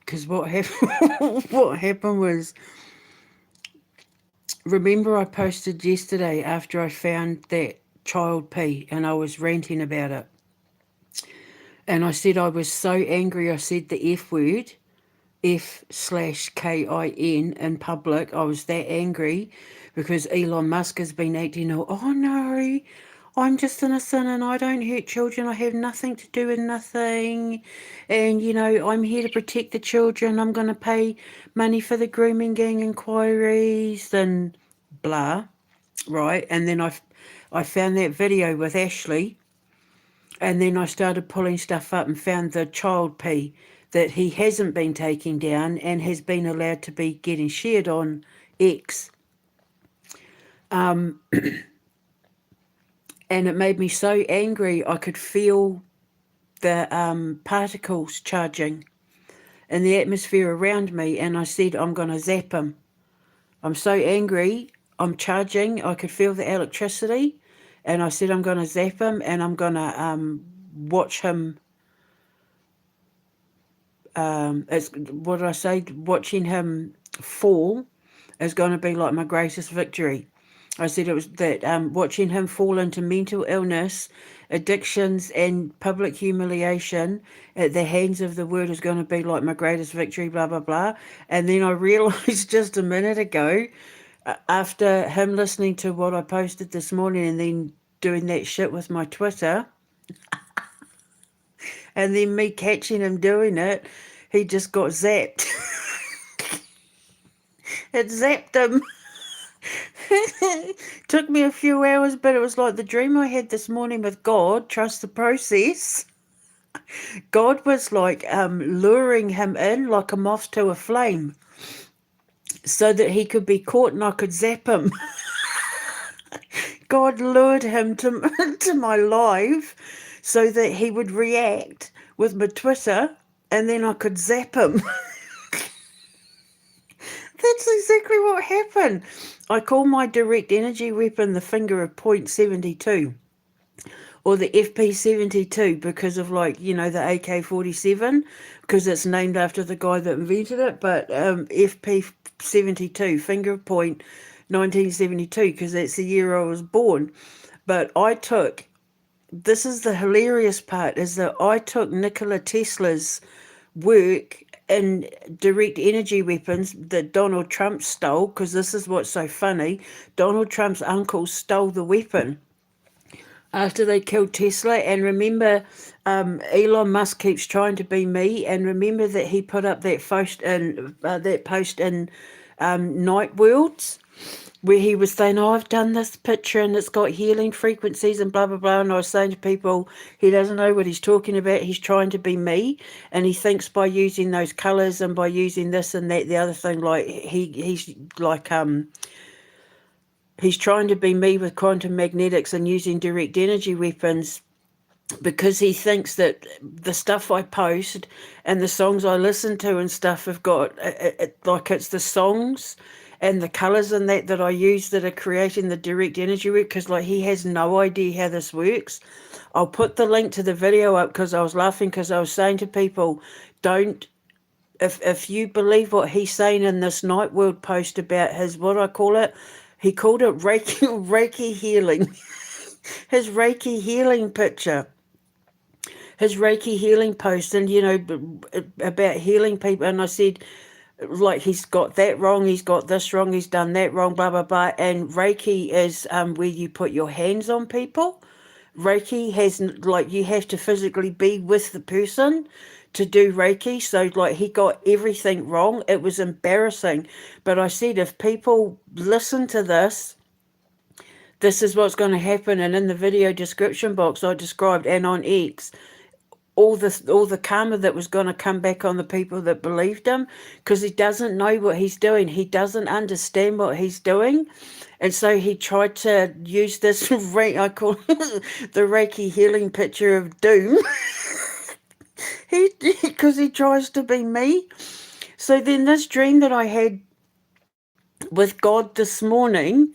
Because what happened, what happened was, remember I posted yesterday after I found that child pee and I was ranting about it. And I said I was so angry I said the F word, F/KIN in public. I was that angry because Elon Musk has been acting all, oh no, I'm just innocent and I don't hurt children. I have nothing to do with nothing. And, I'm here to protect the children. I'm going to pay money for the grooming gang inquiries and blah, right? And then I found that video with Ashley, and then I started pulling stuff up and found the child pee that he hasn't been taking down and has been allowed to be getting shared on X. And it made me so angry I could feel the particles charging in the atmosphere around me, and I said, I'm going to zap him. I'm so angry, I'm charging, I could feel the electricity, and I said, I'm going to zap him and I'm going to watch him. It's what did I say? Watching him fall is going to be like my greatest victory. I said it was that watching him fall into mental illness, addictions, and public humiliation at the hands of the word is going to be like my greatest victory, blah, blah, blah. And then I realised just a minute ago, after him listening to what I posted this morning and then doing that shit with my Twitter, and then me catching him doing it, he just got zapped. It zapped him. Took me a few hours, but it was like the dream I had this morning with God. Trust the process. God was like luring him in like a moth to a flame so that he could be caught and I could zap him. God lured him to my live so that he would react with my Twitter and then I could zap him. That's exactly what happened. I call my direct energy weapon the finger of .72 or the FP-72 because of the AK-47, because it's named after the guy that invented it, but FP-72, finger of point 1972, because that's the year I was born. But this is the hilarious part, is that I took Nikola Tesla's work in direct energy weapons that Donald Trump stole, because this is what's so funny. Donald Trump's uncle stole the weapon after they killed Tesla. And remember, Elon Musk keeps trying to be me. And remember that he put up that post in Night Worlds, where he was saying, oh, I've done this picture and it's got healing frequencies and blah, blah, blah. And I was saying to people, he doesn't know what he's talking about. He's trying to be me. And he thinks by using those colours and by using this and that, the other thing, like he's trying to be me with quantum magnetics and using direct energy weapons, because he thinks that the stuff I post and the songs I listen to and stuff have got, like it's the songs and the colours and that I use that are creating the direct energy work, because he has no idea how this works. I'll put the link to the video up because I was laughing, because I was saying to people, if you believe what he's saying in this Night World post about his, what I call it, he called it Reiki healing. His Reiki healing picture. His Reiki healing post, and about healing people, and I said, he's got that wrong, he's got this wrong, he's done that wrong, blah blah blah. And Reiki is where you put your hands on people. Reiki has, you have to physically be with the person to do Reiki. So he got everything wrong. It was embarrassing. But I said, if people listen to this is what's going to happen. And in the video description box I described, and on X, all the karma that was going to come back on the people that believed him, because he doesn't know what he's doing. He doesn't understand what he's doing. And so he tried to use this, I call it the Reiki healing picture of doom, because he tries to be me. So then this dream that I had with God this morning,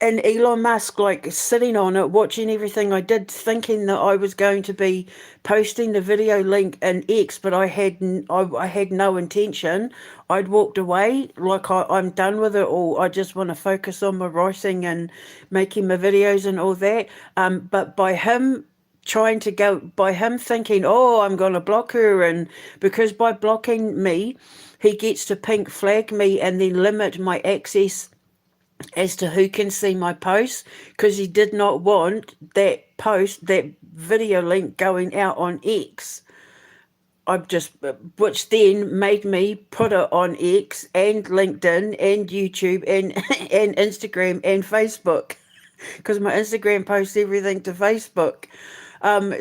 and Elon Musk, like, sitting on it, watching everything I did, thinking that I was going to be posting the video link in X, but I had no intention. I'd walked away, like, I'm done with it all. I just want to focus on my writing and making my videos and all that. But by him thinking, oh, I'm going to block her, and because by blocking me, he gets to pink flag me and then limit my access as to who can see my posts, because he did not want that video link going out on X. Which then made me put it on X and LinkedIn and YouTube and and Instagram and Facebook, because my Instagram posts everything to Facebook.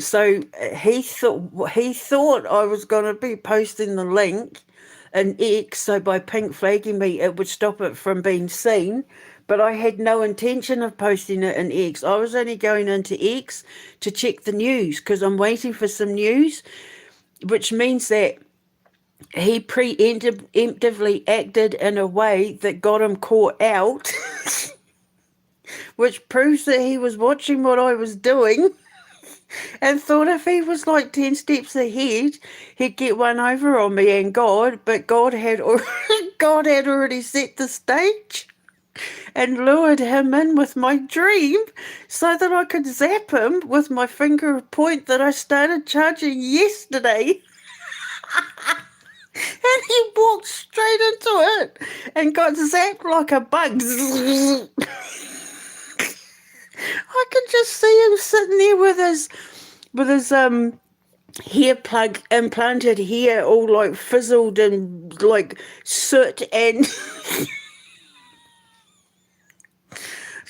So he thought I was going to be posting the link in X, so by pink flagging me, it would stop it from being seen. But I had no intention of posting it in X. I was only going into X to check the news, because I'm waiting for some news, which means that he preemptively acted in a way that got him caught out, which proves that he was watching what I was doing and thought if he was like 10 steps ahead, he'd get one over on me and God, but God had already set the stage and lured him in with my dream so that I could zap him with my finger point that I started charging yesterday. And he walked straight into it and got zapped like a bug. I could just see him sitting there with his hair plug, implanted hair, all like fizzled and like soot and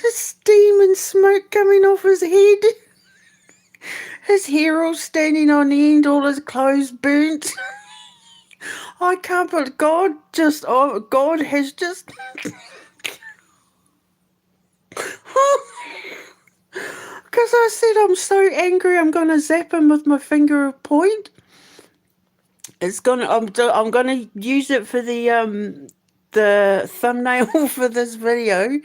just steam and smoke coming off his head. His hair all standing on end, all his clothes burnt. I can't believe God has just because I said I'm so angry I'm gonna zap him with my finger of point. I'm gonna use it for the thumbnail for this video,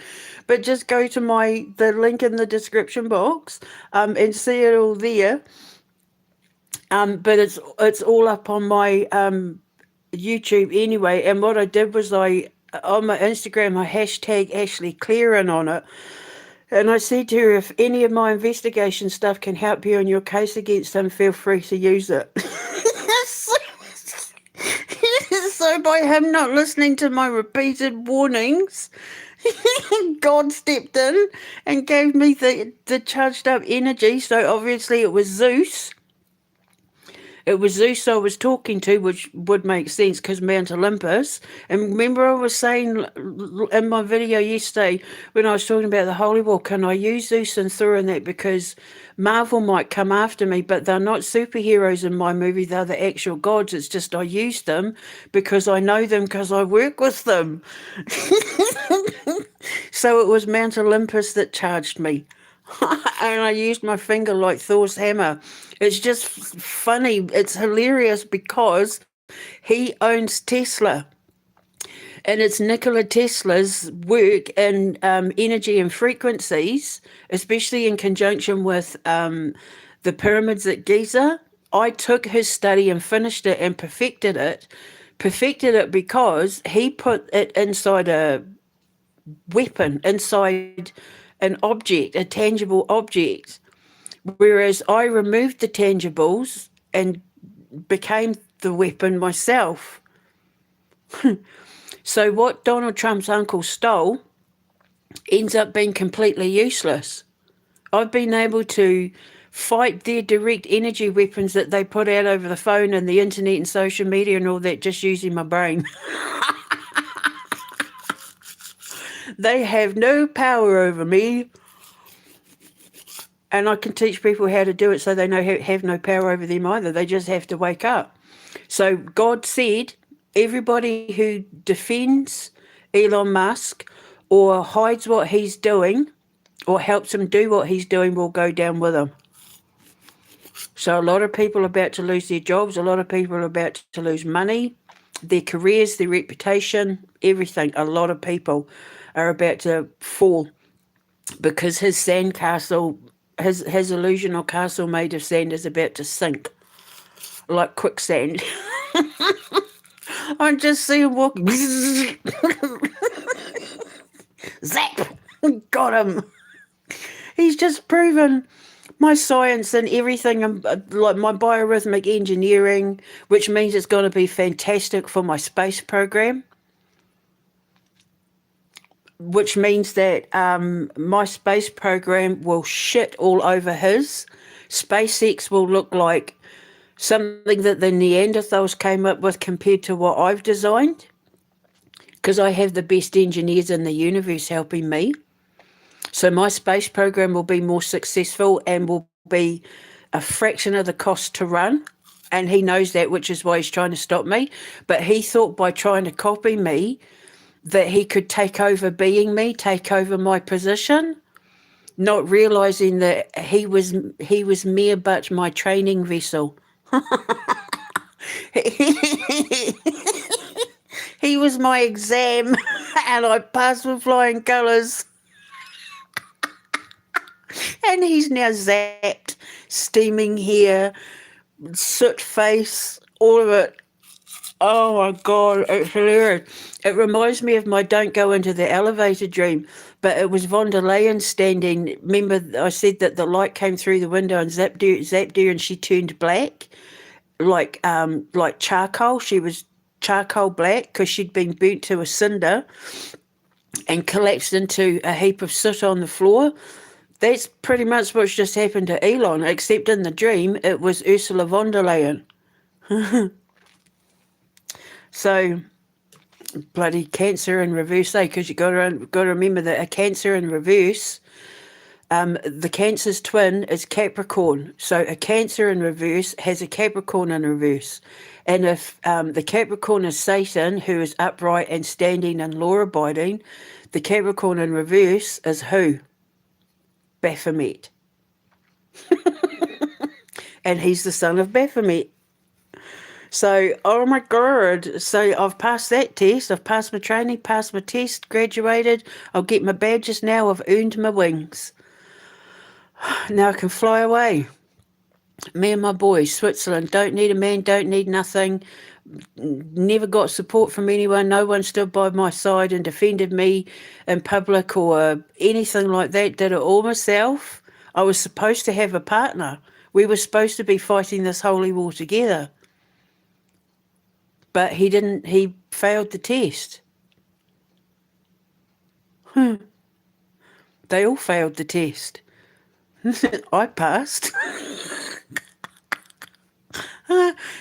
but just go to the link in the description box and see it all there. But it's all up on my YouTube anyway. And what I did was on my Instagram I hashtag Ashley Clearin on it. And I said to her, if any of my investigation stuff can help you in your case against him, feel free to use it. So by him not listening to my repeated warnings, God stepped in and gave me the charged up energy. So obviously it was Zeus. It was Zeus I was talking to, which would make sense because Mount Olympus. And remember I was saying in my video yesterday when I was talking about the Holy War, can I use Zeus and Thor in that because Marvel might come after me, but they're not superheroes in my movie. They're the actual gods. It's just I use them because I know them because I work with them. So it was Mount Olympus that charged me. And I used my finger like Thor's hammer. It's just funny. It's hilarious because he owns Tesla. And it's Nikola Tesla's work in energy and frequencies, especially in conjunction with the pyramids at Giza. I took his study and finished it and perfected it. Perfected it because he put it inside a weapon, inside an object, a tangible object, whereas I removed the tangibles and became the weapon myself. So what Donald Trump's uncle stole ends up being completely useless. I've been able to fight their direct energy weapons that they put out over the phone and the internet and social media and all that just using my brain. They have no power over me. And I can teach people how to do it so they have no power over them either. They just have to wake up. So God said, everybody who defends Elon Musk or hides what he's doing or helps him do what he's doing will go down with him. So a lot of people are about to lose their jobs. A lot of people are about to lose money, their careers, their reputation, everything. A lot of people are about to fall because his sand castle, his illusional castle made of sand is about to sink like quicksand. I just see him walking. Zap! Got him. He's just proven my science and everything, like my biorhythmic engineering, which means it's going to be fantastic for my space program, which means that my space program will shit all over his. SpaceX will look like something that the Neanderthals came up with compared to what I've designed, because I have the best engineers in the universe helping me. So my space program will be more successful and will be a fraction of the cost to run. And he knows that, which is why he's trying to stop me. But he thought by trying to copy me that he could take over being me, take over my position, not realizing that he was mere but my training vessel. He was my exam and I passed with flying colours. And he's now zapped, steaming hair, soot face, all of it. Oh my God, it's hilarious. It reminds me of my don't go into the elevator dream, but it was von der Leyen standing. Remember, I said that the light came through the window and zapped her and she turned black, like charcoal. She was charcoal black because she'd been burnt to a cinder and collapsed into a heap of soot on the floor. That's pretty much what's just happened to Elon, except in the dream, it was Ursula von der Leyen. So, bloody cancer in reverse, because you got to remember that a cancer in reverse, the cancer's twin is Capricorn. So a cancer in reverse has a Capricorn in reverse. And if the Capricorn is Satan, who is upright and standing and law-abiding, the Capricorn in reverse is who? Baphomet. And he's the son of Baphomet. So, oh my God. So I've passed that test. I've passed my training, passed my test, graduated. I'll get my badges now. I've earned my wings. Now I can fly away. Me and my boys, Switzerland. Don't need a man, don't need nothing. Never got support from anyone. No one stood by my side and defended me in public or anything like that. Did it all myself. I was supposed to have a partner. We were supposed to be fighting this holy war together. But he didn't. He failed the test. They all failed the test. I passed.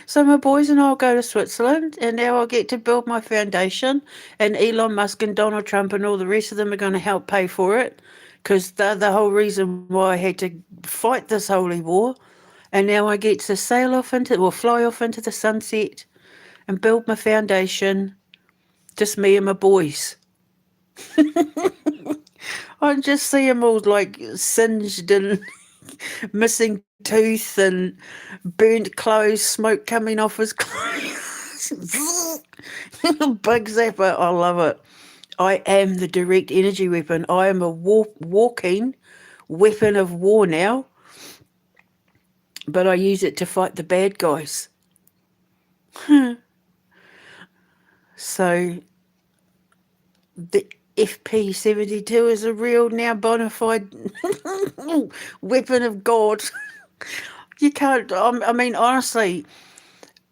So my boys and I'll go to Switzerland, and now I'll get to build my foundation, and Elon Musk and Donald Trump and all the rest of them are going to help pay for it, because they're the whole reason why I had to fight this holy war. And now I get to fly off into the sunset and build my foundation, just me and my boys. I just see them all like singed and missing tooth and burnt clothes, smoke coming off his clothes. Big zapper, I love it. I am the direct energy weapon. I am a walking weapon of war now, but I use it to fight the bad guys. So the FP-72 is a real, now bona fide weapon of God. You can't, I mean, honestly,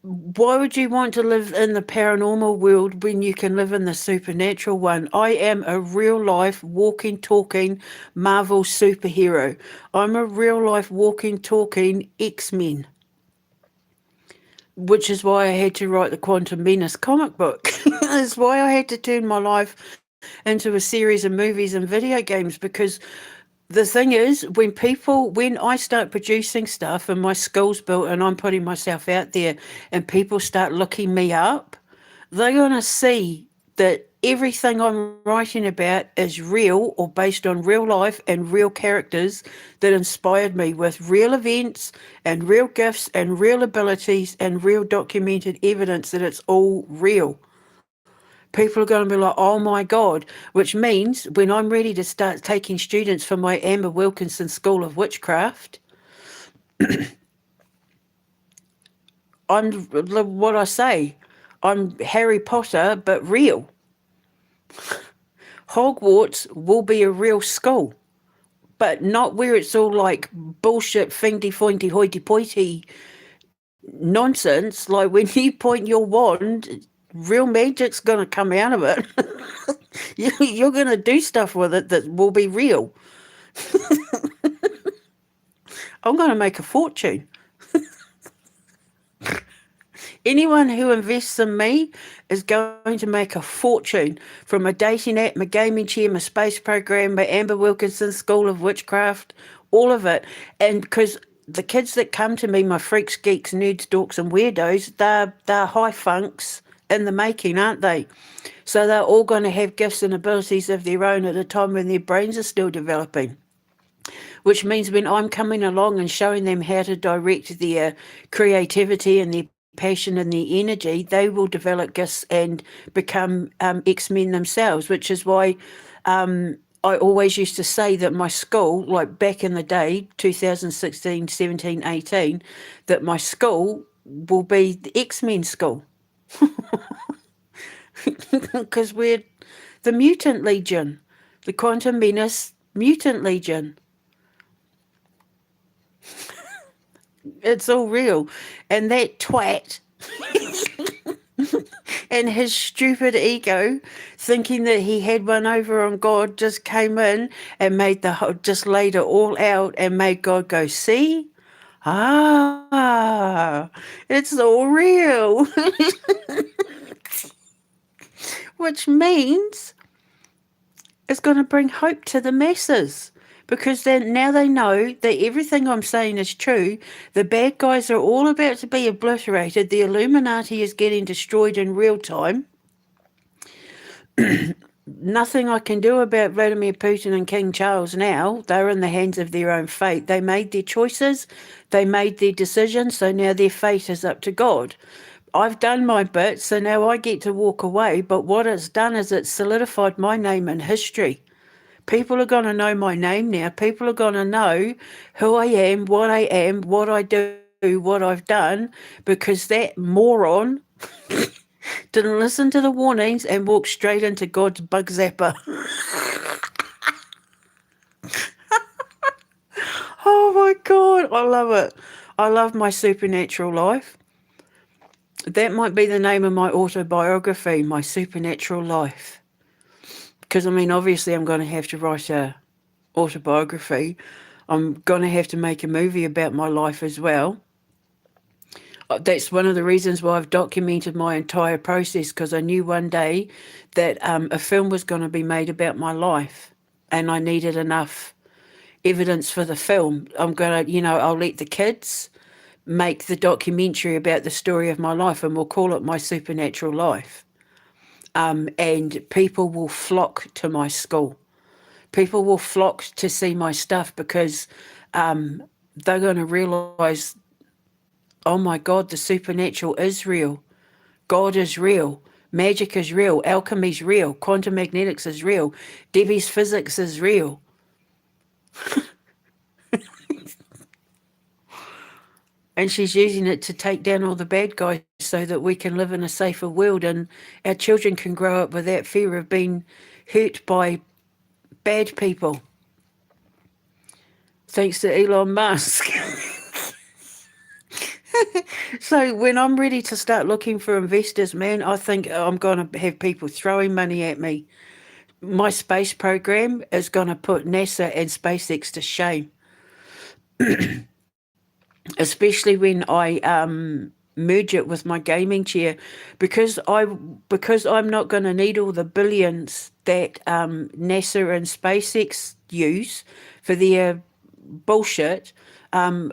why would you want to live in the paranormal world when you can live in the supernatural one? I am a real life, walking, talking Marvel superhero. I'm a real life, walking, talking X-Men. Which is why I had to write the Quantum Menace comic book. That's why I had to turn my life into a series of movies and video games, because the thing is, when I start producing stuff and my skills built and I'm putting myself out there and people start looking me up, they're going to see that everything I'm writing about is real or based on real life and real characters that inspired me, with real events and real gifts and real abilities and real documented evidence that it's all real. People are going to be like, oh my God, which means when I'm ready to start taking students for my Amber Wilkinson School of Witchcraft, I'm what I say, I'm Harry Potter, but real. Hogwarts will be a real school, but not where it's all like bullshit, fingy, fointy, hoity poity nonsense. Like when you point your wand, real magic's going to come out of it. You're going to do stuff with it that will be real. I'm going to make a fortune. Anyone who invests in me is going to make a fortune from my dating app, my gaming chair, my space program, my Amber Wilkinson School of Witchcraft, all of it. And because the kids that come to me, my freaks, geeks, nerds, dorks, and weirdos, they're high funks in the making, aren't they? So they're all going to have gifts and abilities of their own at a time when their brains are still developing. Which means when I'm coming along and showing them how to direct their creativity and their passion and their energy, they will develop gifts and become X-Men themselves, which is why I always used to say that my school, like back in the day, 2016, 17, 18, that my school will be the X-Men school. Because we're the Mutant Legion, the Quantum Menace Mutant Legion. It's all real. And that twat and his stupid ego thinking that he had one over on God just came in and just laid it all out and made God go, see? Ah, it's all real. Which means it's going to bring hope to the masses. Because then now they know that everything I'm saying is true. The bad guys are all about to be obliterated. The Illuminati is getting destroyed in real time. Nothing I can do about Vladimir Putin and King Charles now. They're in the hands of their own fate. They made their choices. They made their decisions. So now their fate is up to God. I've done my bit, so now I get to walk away. But what it's done is it's solidified my name in history. People are going to know my name now. People are going to know who I am, what I do, what I've done, because that moron didn't listen to the warnings and walked straight into God's bug zapper. Oh my God, I love it. I love my supernatural life. That might be the name of my autobiography, My Supernatural Life. Because, I mean, obviously I'm going to have to write a autobiography. I'm going to have to make a movie about my life as well. That's one of the reasons why I've documented my entire process, because I knew one day that a film was going to be made about my life and I needed enough evidence for the film. I'm going to, I'll let the kids make the documentary about the story of my life and we'll call it My Supernatural Life. And people will flock to my school. People will flock to see my stuff because they're going to realise, oh my God, the supernatural is real. God is real. Magic is real. Alchemy's real. Quantum magnetics is real. Debbie's physics is real. And she's using it to take down all the bad guys so that we can live in a safer world and our children can grow up without fear of being hurt by bad people. Thanks to Elon Musk. So when I'm ready to start looking for investors, man, I think I'm going to have people throwing money at me. My space program is going to put NASA and SpaceX to shame. Especially when I merge it with my gaming chair, because I'm not going to need all the billions that NASA and SpaceX use for their bullshit. I'll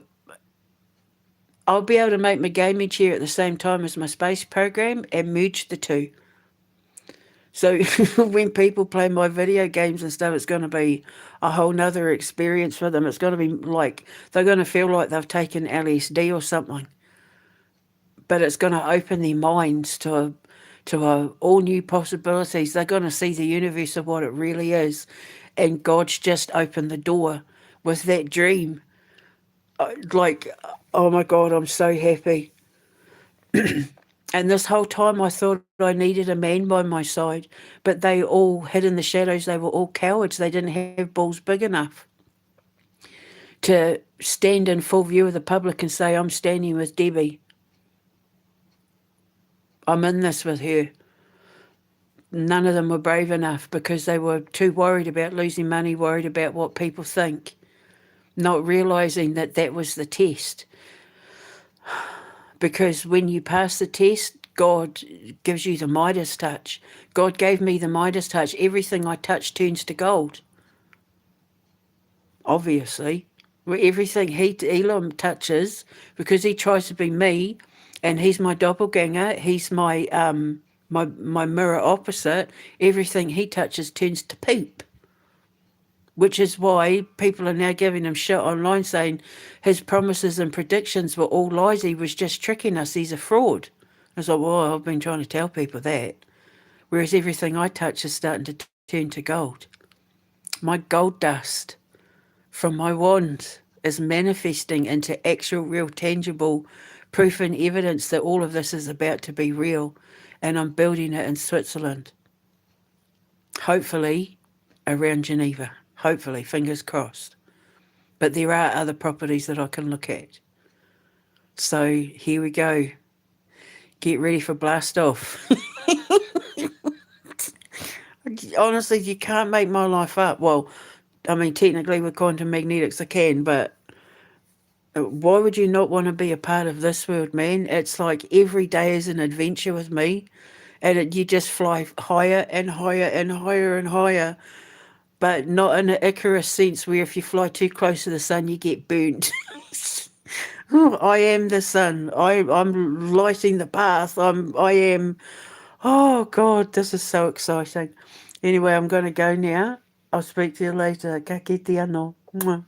be able to make my gaming chair at the same time as my space program and merge the two. So when people play my video games and stuff, it's going to be a whole nother experience for them. It's going to be like, they're going to feel like they've taken LSD or something. But it's going to open their minds to to all new possibilities. They're going to see the universe of what it really is. And God's just opened the door with that dream. Like, oh my God, I'm so happy. And this whole time I thought I needed a man by my side, but they all hid in the shadows. They were all cowards. They didn't have balls big enough to stand in full view of the public and say, I'm standing with Debbie. I'm in this with her. None of them were brave enough because they were too worried about losing money, worried about what people think, not realising that that was the test. Because when you pass the test, God gives you the Midas touch. God gave me the Midas touch. Everything I touch turns to gold. Obviously. Everything Elon touches, because he tries to be me, and he's my doppelganger, he's my my mirror opposite, everything he touches turns to poop. Which is why people are now giving him shit online saying his promises and predictions were all lies. He was just tricking us. He's a fraud. I was like, well, I've been trying to tell people that. Whereas everything I touch is starting to turn to gold. My gold dust from my wand is manifesting into actual, real, tangible proof and evidence that all of this is about to be real. And I'm building it in Switzerland. Hopefully around Geneva. Hopefully, fingers crossed. But there are other properties that I can look at. So here we go. Get ready for blast off. Honestly, you can't make my life up. Well, I mean, technically with quantum magnetics I can, but why would you not want to be a part of this world, man? It's like every day is an adventure with me, and you just fly higher and higher and higher and higher. But not in an Icarus sense where if you fly too close to the sun, you get burnt. I am the sun. I'm lighting the path. I am. Oh, God, this is so exciting. Anyway, I'm going to go now. I'll speak to you later. Ka kite anō. Mwah.